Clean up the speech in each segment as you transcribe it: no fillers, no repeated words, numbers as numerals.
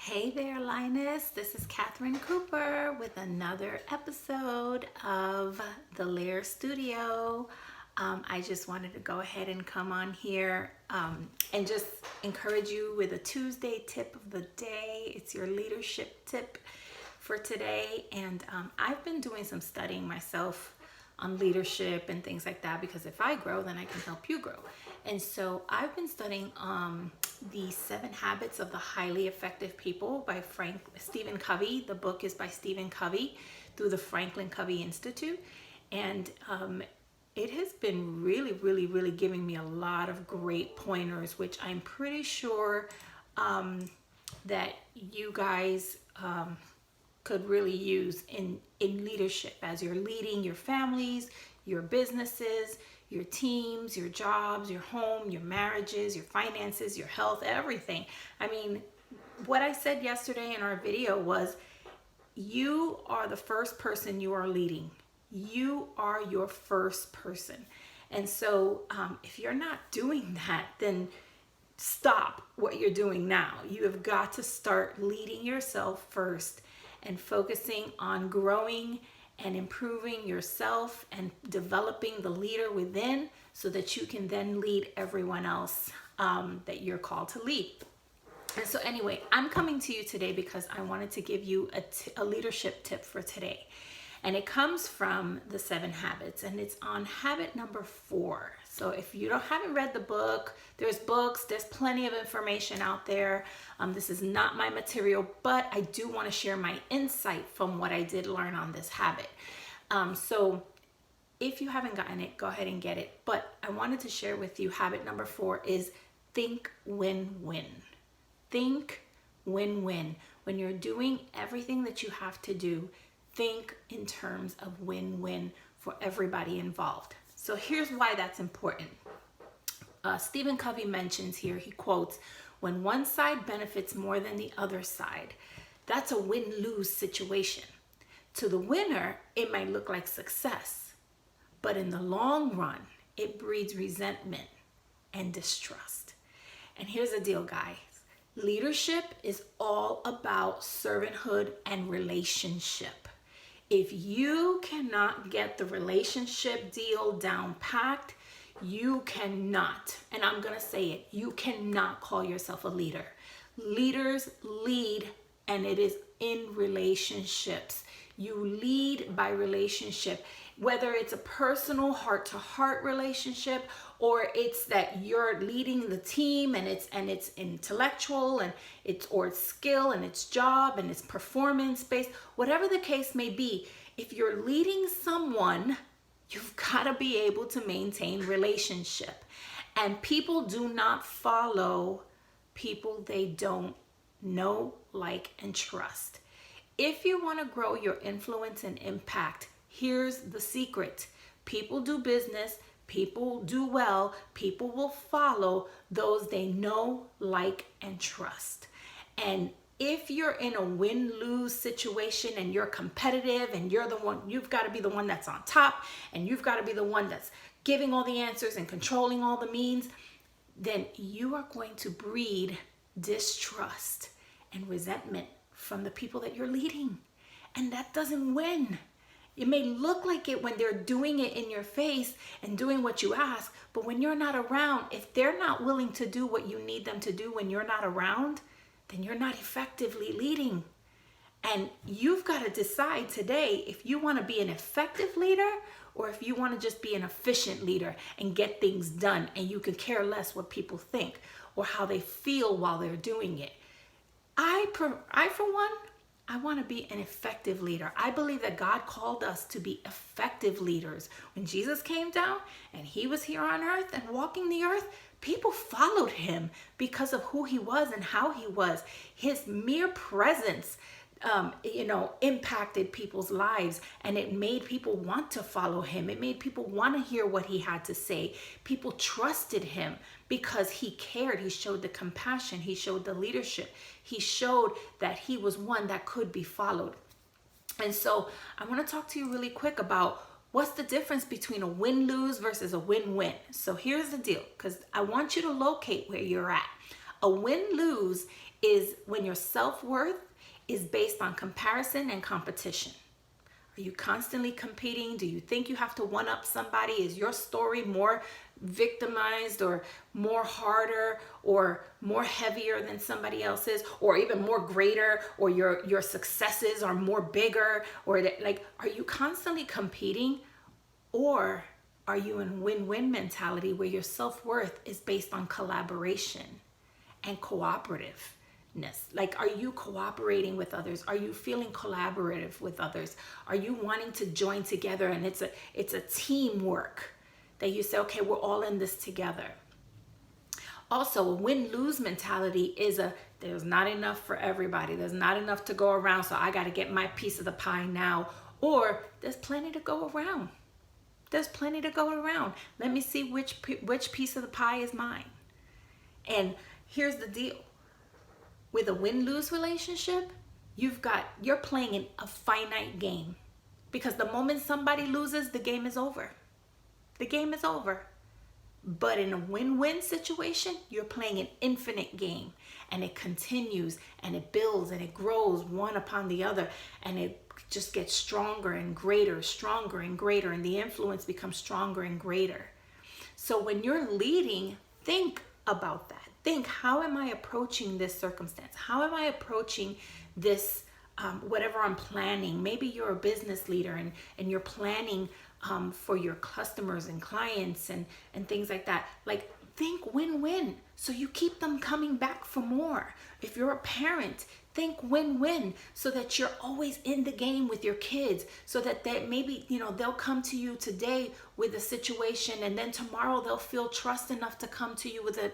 Hey there, Linus. This is Catherine Cooper with another episode of the LAIR Studio. I just wanted to go ahead and come on here and just encourage you with a Tuesday tip of the day. It's your leadership tip for today. And I've been doing some studying myself on leadership and things like that, because if I grow, then I can help you grow. And so I've been studying the 7 Habits of the Highly Effective People by Stephen Covey. The book is by Stephen Covey through the Franklin Covey Institute. And it has been really giving me a lot of great pointers, which I'm pretty sure that you guys could really use in leadership as you're leading your families, your businesses, your teams, your jobs, your home, your marriages, your finances, your health, everything. I mean, what I said yesterday in our video was, you are the first person you are leading. You are your first person. And so if you're not doing that, then stop what you're doing now. You have got to start leading yourself first and focusing on growing and improving yourself and developing the leader within, so that you can then lead everyone else that you're called to lead. And so anyway, I'm coming to you today because I wanted to give you a leadership tip for today. And it comes from the 7 Habits, and it's on habit number 4. So if you haven't read the book, there's plenty of information out there. This is not my material, but I do want to share my insight from what I did learn on this habit. So if you haven't gotten it, go ahead and get it. But I wanted to share with you habit number 4 is think win-win. Think win-win. When you're doing everything that you have to do, think in terms of win-win for everybody involved. So here's why that's important. Stephen Covey mentions here, he quotes, "When one side benefits more than the other side, that's a win-lose situation. To the winner, it might look like success, but in the long run, it breeds resentment and distrust." And here's the deal, guys. Leadership is all about servanthood and relationship. If you cannot get the relationship deal down packed, you cannot, and I'm going to say it, you cannot call yourself a leader. Leaders lead, and it is in relationships. You lead by relationship, whether it's a personal heart-to-heart relationship, or it's that you're leading the team and it's intellectual and it's skill and it's job and it's performance based, whatever the case may be. If you're leading someone, you've got to be able to maintain relationship. And people do not follow people they don't know, like, and trust. If you want to grow your influence and impact, here's the secret. People do business, people do well, people will follow those they know, like, and trust. And if you're in a win-lose situation and you're competitive and you're the one, you've got to be the one that's on top, and you've got to be the one that's giving all the answers and controlling all the means, then you are going to breed distrust and resentment from the people that you're leading. And that doesn't win. It may look like it when they're doing it in your face and doing what you ask, but when you're not around, if they're not willing to do what you need them to do when you're not around, then you're not effectively leading. And you've got to decide today if you want to be an effective leader or if you want to just be an efficient leader and get things done, and you can care less what people think or how they feel while they're doing it. I for one, I want to be an effective leader. I believe that God called us to be effective leaders. When Jesus came down and he was here on earth and walking the earth, people followed him because of who he was and how he was. His mere presence, impacted people's lives, and it made people want to follow him. It made people want to hear what he had to say. People trusted him because he cared. He showed the compassion. He showed the leadership. He showed that he was one that could be followed. And so I want to talk to you really quick about what's the difference between a win-lose versus a win-win. So here's the deal, because I want you to locate where you're at. A win-lose is when your self-worth is based on comparison and competition. Are you constantly competing? Do you think you have to one-up somebody? Is your story more victimized or more harder or more heavier than somebody else's, or even more greater, or your successes are more bigger, or like, are you constantly competing, or are you in win-win mentality where your self-worth is based on collaboration and cooperativeness? Like, are you cooperating with others? Are you feeling collaborative with others? Are you wanting to join together, and it's a teamwork that you say, okay, we're all in this together? Also, a win-lose mentality is there's not enough for everybody. There's not enough to go around, so I got to get my piece of the pie now. Or there's plenty to go around. There's plenty to go around. Let me see which piece of the pie is mine. And here's the deal. With a win-lose relationship, you're playing in a finite game, because the moment somebody loses, the game is over. The game is over. But in a win-win situation, you're playing an infinite game, and it continues and it builds and it grows one upon the other, and it just gets stronger and greater, and the influence becomes stronger and greater. So when you're leading, think about that. Think, how am I approaching this circumstance? How am I approaching this, whatever I'm planning? Maybe you're a business leader and you're planning for your customers and clients and things like that. Like, think win-win, so you keep them coming back for more. If you're a parent, think win-win, so that you're always in the game with your kids, so that maybe, they'll come to you today with a situation, and then tomorrow they'll feel trust enough to come to you with an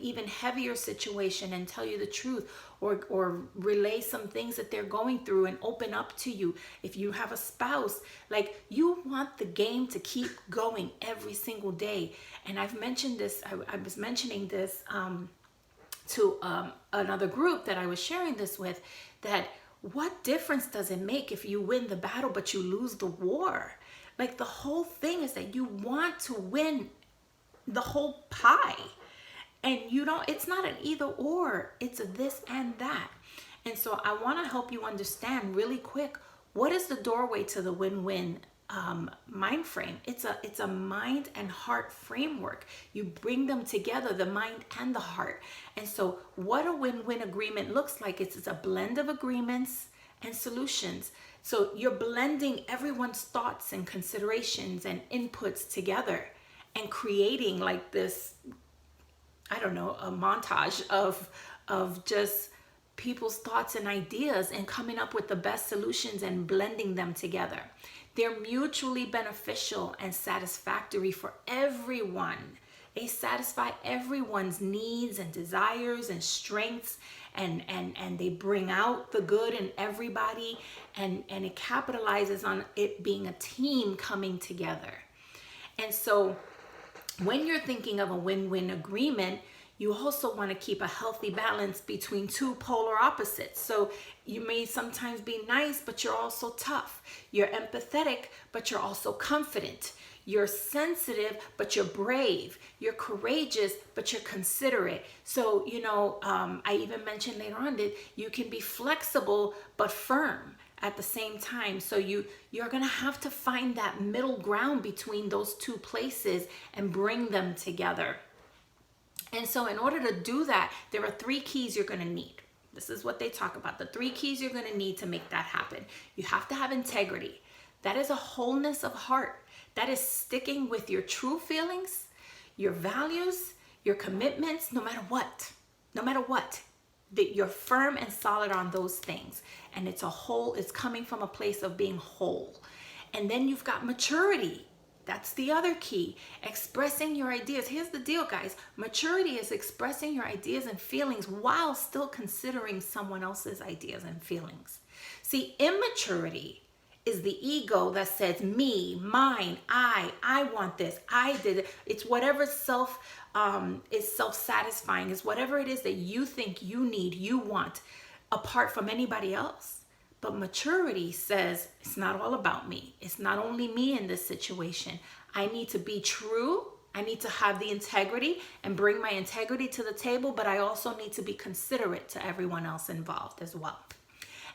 even heavier situation and tell you the truth, or relay some things that they're going through and open up to you. If you have a spouse, like, you want the game to keep going every single day. And I've mentioned this, I was mentioning this to another group that I was sharing this with, that what difference does it make if you win the battle but you lose the war? Like, the whole thing is that you want to win the whole pie, and it's not an either or, it's a this and that. And so I want to help you understand really quick, what is the doorway to the win-win mind frame? It's a mind and heart framework. You bring them together, the mind and the heart. And so what a win-win agreement looks like, it's a blend of agreements and solutions. So you're blending everyone's thoughts and considerations and inputs together, and creating like this, I don't know, a montage of just people's thoughts and ideas, and coming up with the best solutions and blending them together. They're mutually beneficial and satisfactory for everyone. They satisfy everyone's needs and desires and strengths, and they bring out the good in everybody, and it capitalizes on it being a team coming together. And so when you're thinking of a win-win agreement, you also want to keep a healthy balance between two polar opposites. So you may sometimes be nice, but you're also tough. You're empathetic, but you're also confident. You're sensitive, but you're brave. You're courageous, but you're considerate. So, I even mentioned later on that you can be flexible, but firm at the same time. So you're going to have to find that middle ground between those two places and bring them together. And so in order to do that, there are 3 keys you're going to need. This is what they talk about. The 3 keys you're going to need to make that happen. You have to have integrity. That is a wholeness of heart. That is sticking with your true feelings, your values, your commitments, no matter what. No matter what. That you're firm and solid on those things. And it's coming from a place of being whole. And then you've got maturity. That's the other key. Expressing your ideas. Here's the deal, guys. Maturity is expressing your ideas and feelings while still considering someone else's ideas and feelings. See, immaturity is the ego that says me, mine, I want this, I did it. It's whatever is self-satisfying. It's whatever it is that you think you need, you want, apart from anybody else. But maturity says, it's not all about me. It's not only me in this situation. I need to be true I need to have the integrity and bring my integrity to the table, but I also need to be considerate to everyone else involved as well.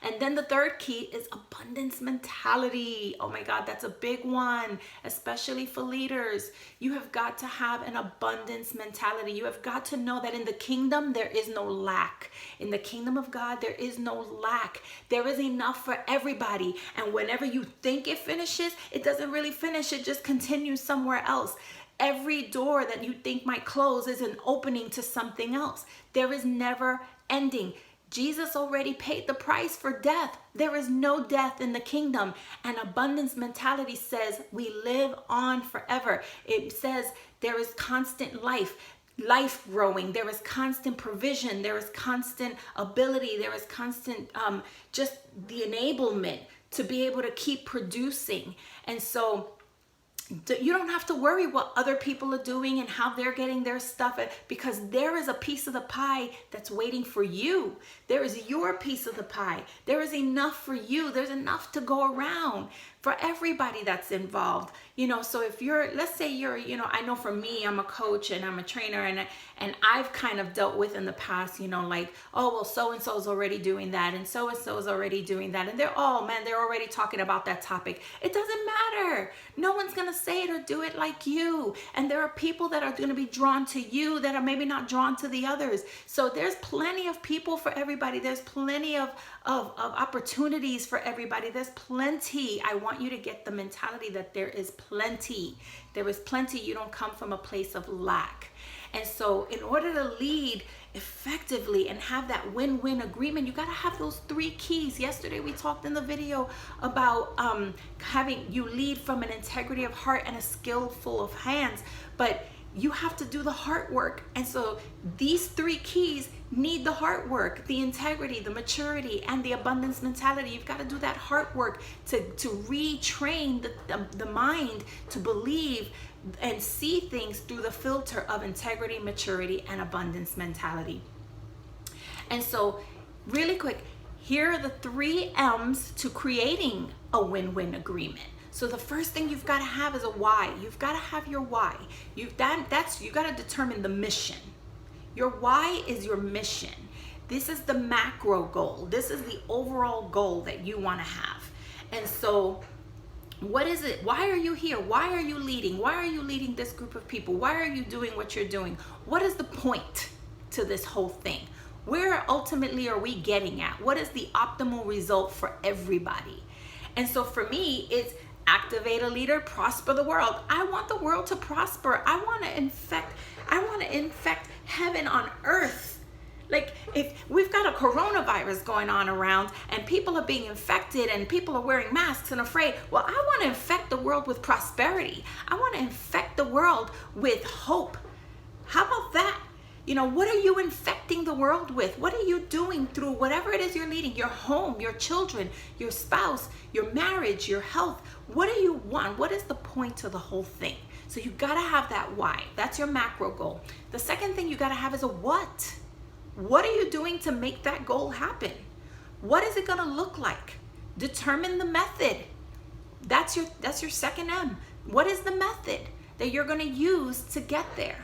And then the third key is abundance mentality. Oh my God, that's a big one, especially for leaders. You have got to have an abundance mentality. You have got to know that in the kingdom, there is no lack. In the kingdom of God, there is no lack. There is enough for everybody. And whenever you think it finishes, it doesn't really finish. It just continues somewhere else. Every door that you think might close is an opening to something else. There is never ending. Jesus already paid the price for death. There is no death in the kingdom. And abundance mentality says we live on forever. It says there is constant life growing. There is constant provision. There is constant ability. There is constant just the enablement to be able to keep producing. And so you don't have to worry what other people are doing and how they're getting their stuff, because there is a piece of the pie that's waiting for you. There is your piece of the pie. There is enough for you. There's enough to go around for everybody that's involved. So if let's say I know for me, I'm a coach and I'm a trainer, and I've kind of dealt with in the past, like, oh, well, so-and-so is already doing that, and so-and-so is already doing that, and they're already talking about that topic. It doesn't matter. No one's going to say it or do it like you. And there are people that are going to be drawn to you that are maybe not drawn to the others. So there's plenty of people for everybody. There's plenty of opportunities for everybody. There's plenty. I want you to get the mentality that there is plenty. There is plenty. You don't come from a place of lack. And so in order to lead effectively and have that win-win agreement, you got to have those three keys. Yesterday we talked in the video about having you lead from an integrity of heart and a skillful of hands, but you have to do the heart work. And so these three keys need the heart work, the integrity, the maturity, and the abundance mentality. You've got to do that heart work to retrain the mind to believe and see things through the filter of integrity, maturity, and abundance mentality. And so really quick, here are the 3 M's to creating a win-win agreement. So the first thing you've got to have is a why. You've got to have your why. You got to determine the mission. Your why is your mission. This is the macro goal. This is the overall goal that you want to have. And so what is it? Why are you here? Why are you leading? Why are you leading this group of people? Why are you doing what you're doing? What is the point to this whole thing? Where ultimately are we getting at? What is the optimal result for everybody? And so for me, it's activate a leader, prosper the world. I want the world to prosper. I want to infect heaven on earth. Like, if we've got a coronavirus going on around and people are being infected and people are wearing masks and afraid, well, I want to infect the world with prosperity. I want to infect the world with hope. How about that? What are you infecting the world with? What are you doing through whatever it is you're leading? Your home, your children, your spouse, your marriage, your health. What do you want? What is the point to the whole thing? So you got to have that why. That's your macro goal. The second thing you got to have is a what. What are you doing to make that goal happen? What is it going to look like? Determine the method. That's your second M. What is the method that you're going to use to get there?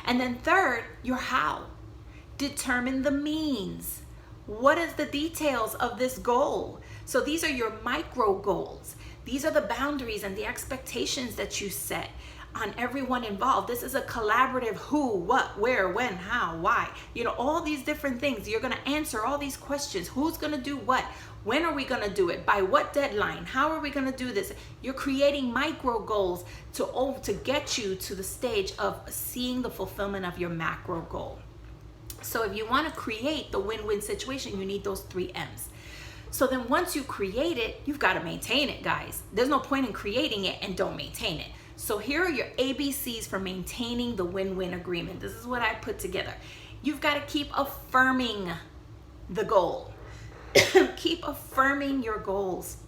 And then third, your how. Determine the means. What is the details of this goal? So these are your micro goals. These are the boundaries and the expectations that you set on everyone involved. This is a collaborative who, what, where, when, how, why. All these different things. You're going to answer all these questions. Who's going to do what? When are we going to do it? By what deadline? How are we going to do this? You're creating micro goals to get you to the stage of seeing the fulfillment of your macro goal. So if you want to create the win-win situation, you need those 3 M's. So then once you create it, you've got to maintain it, guys. There's no point in creating it and don't maintain it. So here are your ABCs for maintaining the win-win agreement. This is what I put together. You've got to keep affirming the goal. Keep affirming your goals.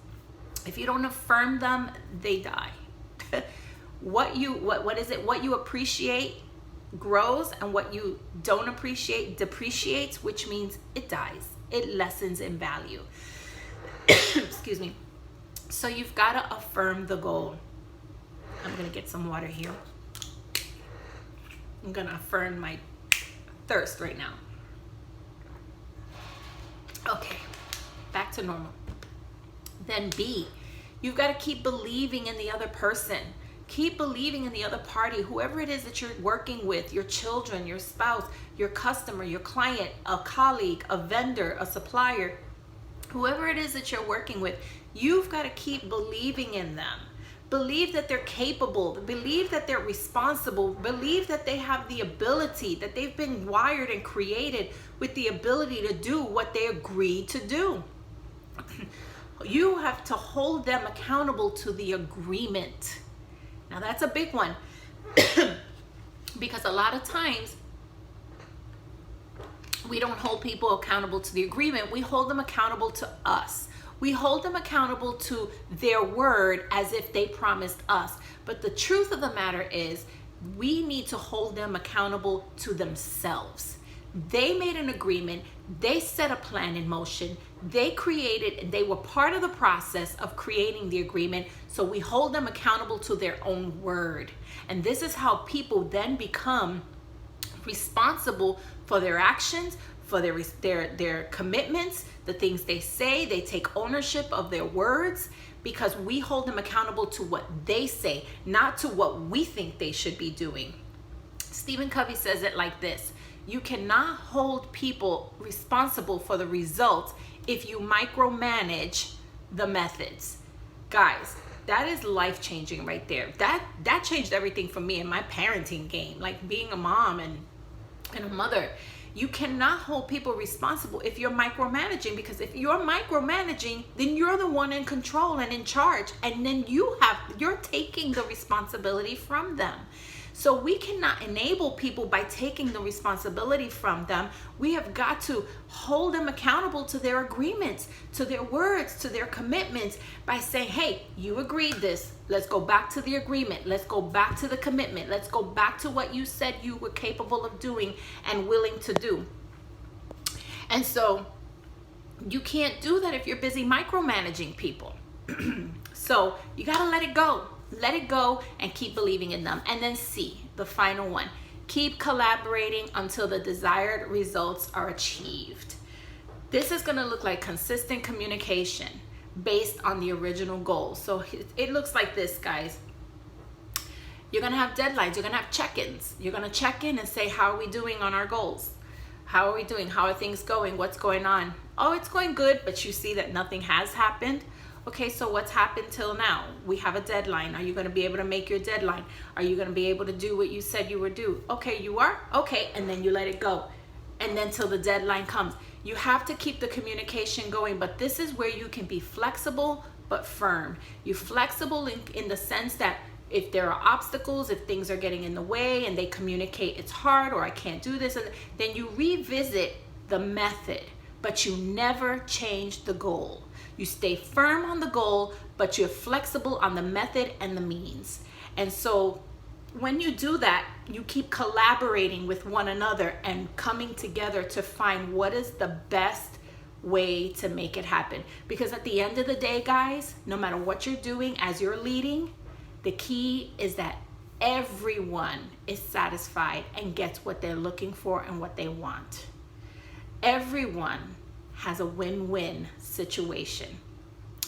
If you don't affirm them, they die. What you appreciate grows, and what you don't appreciate depreciates, which means it dies. It lessens in value. Excuse me. So you've got to affirm the goal. I'm going to get some water here. I'm gonna affirm my thirst right now. Okay, back to normal. Then B, you've got to keep believing in the other person. Keep believing in the other party, whoever it is that you're working with, your children, your spouse, your customer, your client, a colleague, a vendor, a supplier, whoever it is that you're working with, you've got to keep believing in them. Believe that they're capable, believe that they're responsible, believe that they have the ability, that they've been wired and created with the ability to do what they agreed to do. You have to hold them accountable to the agreement. Now that's a big one because a lot of times we don't hold people accountable to the agreement. We hold them accountable to us. We hold them accountable to their word as if they promised us. But the truth of the matter is we need to hold them accountable to themselves. They made an agreement. They set a plan in motion. They were part of the process of creating the agreement. So we hold them accountable to their own word. And this is how people then become responsible for their actions, for their commitments, the things they say. They take ownership of their words because we hold them accountable to what they say, not to what we think they should be doing. Stephen Covey says it like this: you cannot hold people responsible for the results if you micromanage the methods. Guys, that is life-changing right there. That changed everything for me in my parenting game, like being a mom and a mother. You cannot hold people responsible if you're micromanaging, because if you're micromanaging, then you're the one in control and in charge, and then you're taking the responsibility from them. So we cannot enable people by taking the responsibility from them. We have got to hold them accountable to their agreements, to their words, to their commitments by saying, hey, you agreed this. Let's go back to the agreement. Let's go back to the commitment. Let's go back to what you said you were capable of doing and willing to do. And so you can't do that if you're busy micromanaging people. So you got to let it go. Let it go and keep believing in them. And then C, the final one, keep collaborating until the desired results are achieved. This is going to look like consistent communication based on the original goal. So it looks like this, guys. You're going to have deadlines. You're going to have check-ins. You're going to check in and say, how are we doing on our goals? How are we doing? How are things going? What's going on? Oh, it's going good, but you see that nothing has happened. Okay, so what's happened till now? We have a deadline. Are you going to be able to make your deadline? Are you going to be able to do what you said you would do? Okay, you are? Okay, and then you let it go. And then till the deadline comes. You have to keep the communication going, but this is where you can be flexible but firm. You're flexible in the sense that if there are obstacles, if things are getting in the way and they communicate it's hard or I can't do this, and then you revisit the method, but you never change the goal. You stay firm on the goal, but you're flexible on the method and the means. And so when you do that, you keep collaborating with one another and coming together to find what is the best way to make it happen. Because at the end of the day, guys, no matter what you're doing as you're leading, the key is that everyone is satisfied and gets what they're looking for and what they want. Everyone has a win-win situation.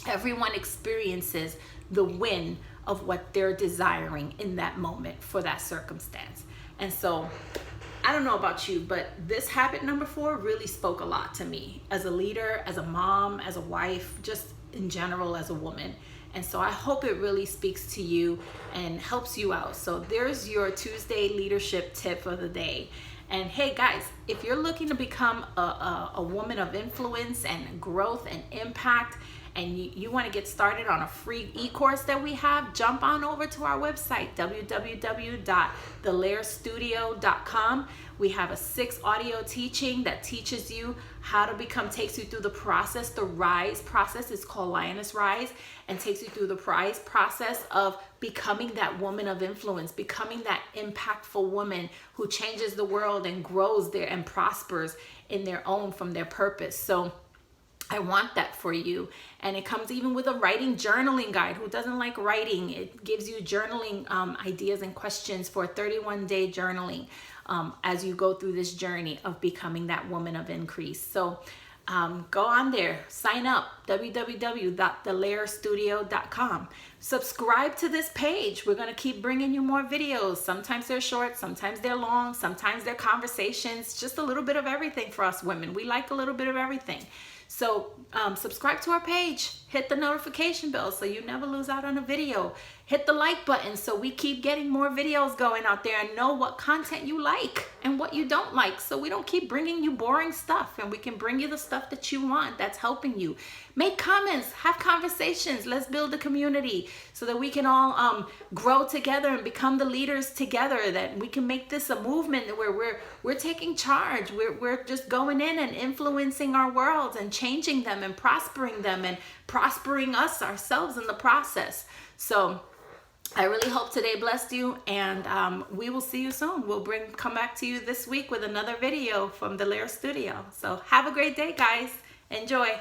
Everyone experiences the win of what they're desiring in that moment for that circumstance. And so I don't know about you, but this habit number 4 really spoke a lot to me as a leader, as a mom, as a wife, just in general as a woman. And so I hope it really speaks to you and helps you out. So there's your Tuesday leadership tip of the day. And hey guys, if you're looking to become a woman of influence and growth and impact, and you want to get started on a free e-course that we have, jump on over to our website, www.thelairstudio.com. We have a 6 audio teaching that teaches you how to takes you through the process. The RISE process is called Lioness Rise, and takes you through the RISE process of becoming that woman of influence, becoming that impactful woman who changes the world and grows there and prospers in their own from their purpose. So I want that for you. And it comes even with a writing journaling guide. Who doesn't like writing? It gives you journaling ideas and questions for 31-day journaling as you go through this journey of becoming that woman of increase. So go on there, sign up, www.thelairstudio.com. Subscribe to this page. We're going to keep bringing you more videos. Sometimes they're short, sometimes they're long, sometimes they're conversations, just a little bit of everything for us women. We like a little bit of everything. So subscribe to our page, hit the notification bell so you never lose out on a video. Hit the like button so we keep getting more videos going out there and know what content you like and what you don't like, so we don't keep bringing you boring stuff and we can bring you the stuff that you want that's helping you. Make comments, have conversations. Let's build a community so that we can all grow together and become the leaders together, that we can make this a movement where we're taking charge. We're just going in and influencing our worlds and changing them and prospering them and prospering us ourselves in the process. So I really hope today blessed you, and we will see you soon. We'll come back to you this week with another video from the LAIR studio. So have a great day, guys. Enjoy.